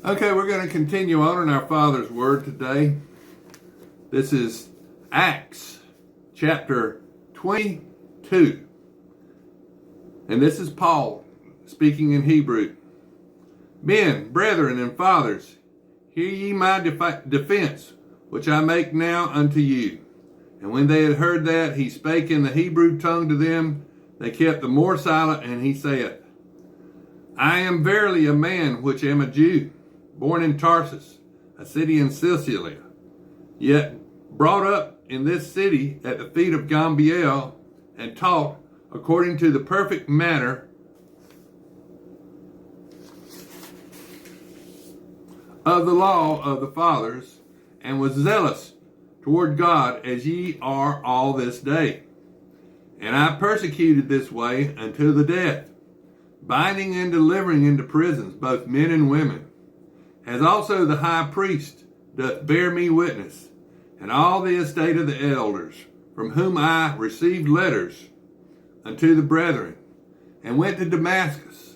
Okay, we're going to continue on in our Father's Word today. This is Acts chapter 22. And this is Paul speaking in Hebrew. Men, brethren, and fathers, hear ye my defense, which I make now unto you. And when they had heard that, he spake in the Hebrew tongue to them. They kept the more silent, and he saith, I am verily a man which am a Jew, born in Tarsus, a city in Cilicia, yet brought up in this city at the feet of Gamaliel, and taught according to the perfect manner of the law of the fathers, and was zealous toward God as ye are all this day. And I persecuted this way unto the death, binding and delivering into prisons both men and women, as also the high priest doth bear me witness, and all the estate of the elders, from whom I received letters unto the brethren, and went to Damascus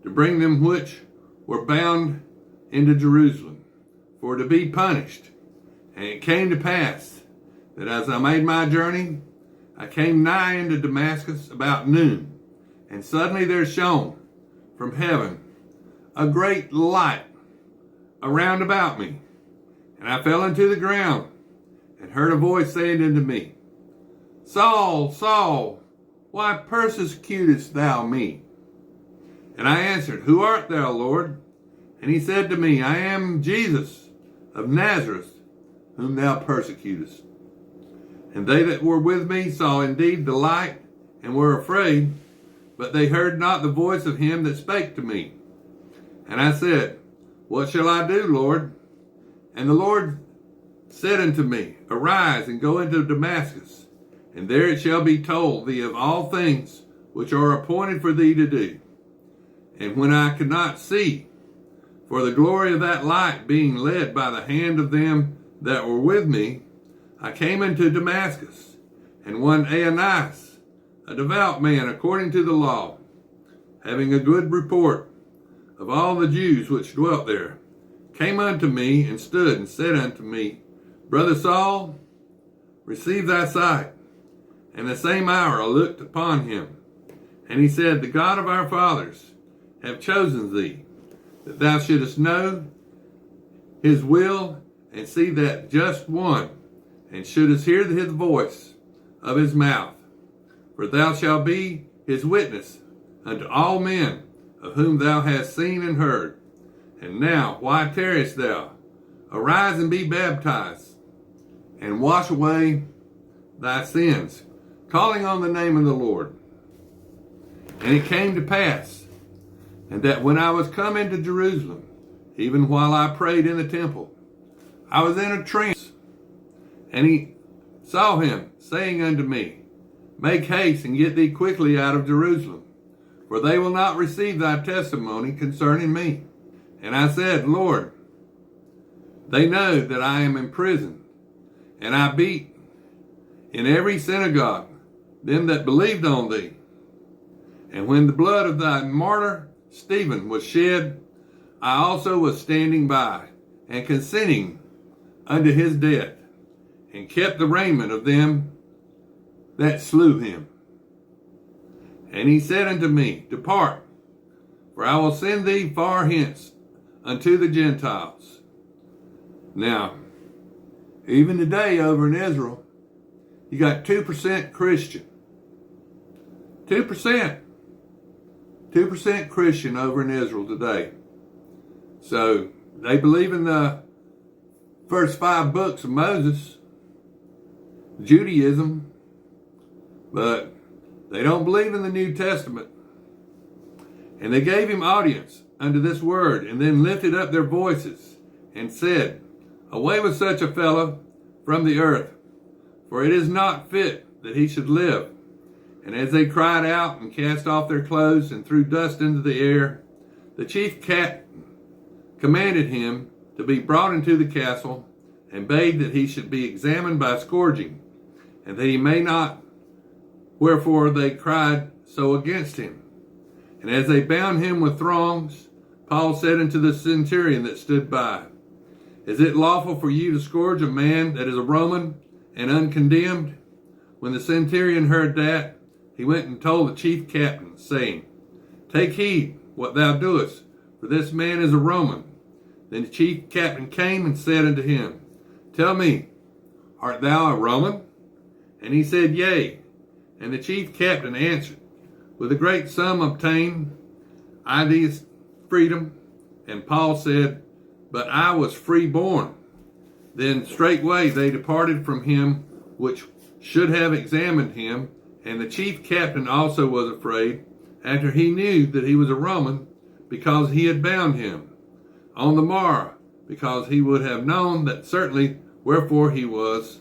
to bring them which were bound into Jerusalem, for to be punished. And it came to pass that as I made my journey, I came nigh into Damascus about noon, and suddenly there shone from heaven a great light around about me. And I fell into the ground, and heard a voice saying unto me, Saul, Saul, why persecutest thou me? And I answered, Who art thou, Lord? And he said to me, I am Jesus of Nazareth, whom thou persecutest. And they that were with me saw indeed the light, and were afraid, but they heard not the voice of him that spake to me. And I said, What shall I do, Lord? And the Lord said unto me, Arise and go into Damascus, and there it shall be told thee of all things which are appointed for thee to do. And when I could not see, for the glory of that light being led by the hand of them that were with me, I came into Damascus, and one Ananias, a devout man according to the law, having a good report of all the Jews which dwelt there, came unto me and stood and said unto me, Brother Saul, receive thy sight. And the same hour I looked upon him, and he said, The God of our fathers have chosen thee, that thou shouldest know his will, and see that just one, and shouldest hear his voice of his mouth. For thou shalt be his witness unto all men of whom thou hast seen and heard. And now, why tarriest thou? Arise and be baptized, and wash away thy sins, calling on the name of the Lord. And it came to pass, and that when I was come into Jerusalem, even while I prayed in the temple, I was in a trance, and he saw him, saying unto me, Make haste and get thee quickly out of Jerusalem, for they will not receive thy testimony concerning me. And I said, Lord, they know that I am in prison, and I beat in every synagogue them that believed on thee. And when the blood of thy martyr Stephen was shed, I also was standing by, and consenting unto his death, and kept the raiment of them that slew him. And he said unto me, Depart, for I will send thee far hence unto the Gentiles. Now, even today over in Israel, you got 2% Christian. 2%. 2% Christian over in Israel today. So they believe in the first 5 books of Moses, Judaism, but they don't believe in the New Testament. And they gave him audience unto this word, and then lifted up their voices, and said, Away with such a fellow from the earth, for it is not fit that he should live. And as they cried out and cast off their clothes and threw dust into the air, the chief captain commanded him to be brought into the castle, and bade that he should be examined by scourging, and that he may not. Wherefore they cried so against him. And as they bound him with thongs, Paul said unto the centurion that stood by, Is it lawful for you to scourge a man that is a Roman and uncondemned? When the centurion heard that, he went and told the chief captain, saying, Take heed what thou doest, for this man is a Roman. Then the chief captain came and said unto him, Tell me, art thou a Roman? And he said, Yea. And the chief captain answered, With a great sum obtained I these freedom. And Paul said, But I was free born. Then straightway they departed from him which should have examined him, and the chief captain also was afraid, after he knew that he was a Roman, because he had bound him on the morrow, because he would have known that certainly wherefore he was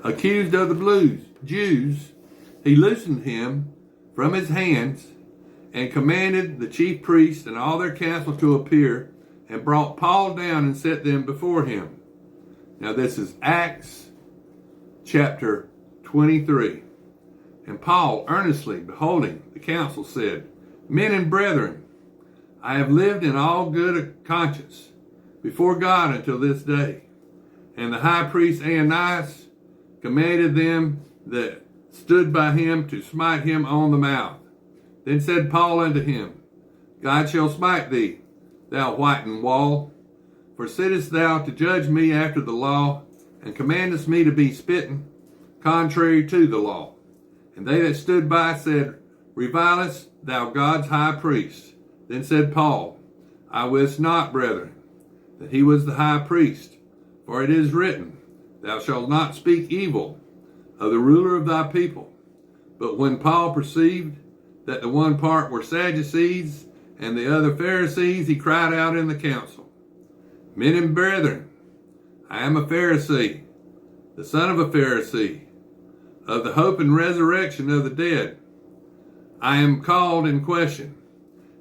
accused of the Jews. He loosened him from his hands, and commanded the chief priests and all their council to appear, and brought Paul down and set them before him. Now this is Acts chapter 23. And Paul, earnestly beholding the council, said, Men and brethren, I have lived in all good conscience before God until this day. And the high priest Ananias commanded them that stood by him to smite him on the mouth. Then said Paul unto him, God shall smite thee, thou whitened wall. For sittest thou to judge me after the law, and commandest me to be smitten contrary to the law? And they that stood by said, Revilest thou God's high priest? Then said Paul, I wist not, brethren, that he was the high priest. For it is written, Thou shalt not speak evil of the ruler of thy people. But when Paul perceived that the one part were Sadducees and the other Pharisees, he cried out in the council, Men and brethren, I am a Pharisee, the son of a Pharisee, of the hope and resurrection of the dead. I am called in question.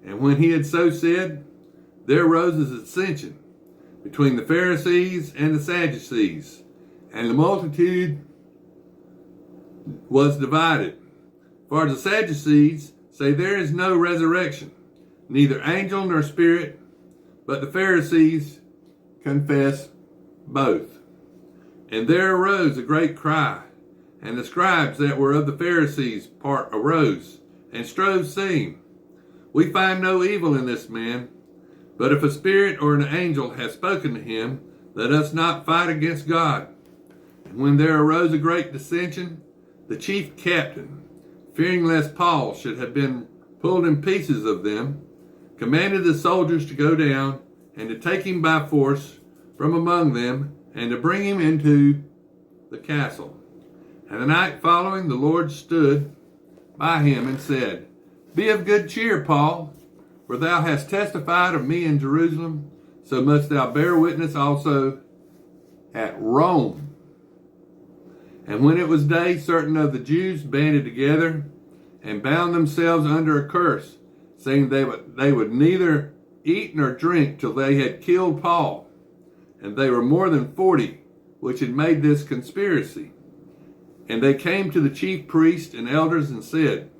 And when he had so said, there arose a dissension between the Pharisees and the Sadducees, and the multitude was divided. For the Sadducees say there is no resurrection, neither angel nor spirit, but the Pharisees confess both. And there arose a great cry, and the scribes that were of the Pharisees' part arose, and strove, saying, We find no evil in this man, but if a spirit or an angel hath spoken to him, let us not fight against God. And when there arose a great dissension, the chief captain, fearing lest Paul should have been pulled in pieces of them, commanded the soldiers to go down, and to take him by force from among them, and to bring him into the castle. And the night following, the Lord stood by him and said, Be of good cheer, Paul, for thou hast testified of me in Jerusalem, so must thou bear witness also at Rome. And when it was day, certain of the Jews banded together and bound themselves under a curse, saying they would neither eat nor drink till they had killed Paul. And they were more than 40 which had made this conspiracy. And they came to the chief priests and elders and said,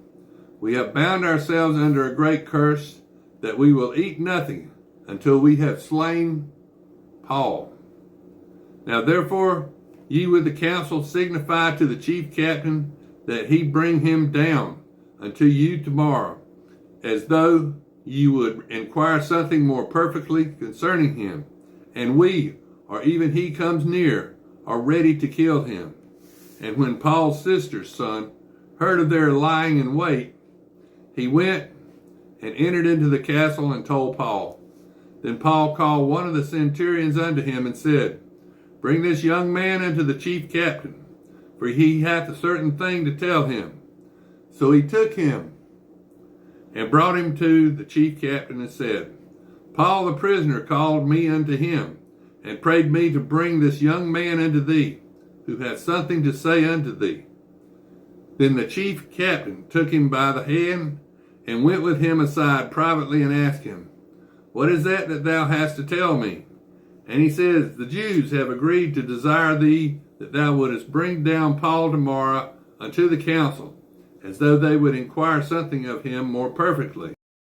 We have bound ourselves under a great curse, that we will eat nothing until we have slain Paul. Now therefore ye with the council signify to the chief captain that he bring him down unto you tomorrow, as though ye would inquire something more perfectly concerning him. And we, or even he comes near, are ready to kill him. And when Paul's sister's son heard of their lying in wait, he went and entered into the castle and told Paul. Then Paul called one of the centurions unto him and said, Bring this young man unto the chief captain, for he hath a certain thing to tell him. So he took him and brought him to the chief captain and said, Paul the prisoner called me unto him, and prayed me to bring this young man unto thee, who hath something to say unto thee. Then the chief captain took him by the hand, and went with him aside privately, and asked him, What is that thou hast to tell me? And he says, The Jews have agreed to desire thee that thou wouldest bring down Paul tomorrow unto the council, as though they would inquire something of him more perfectly.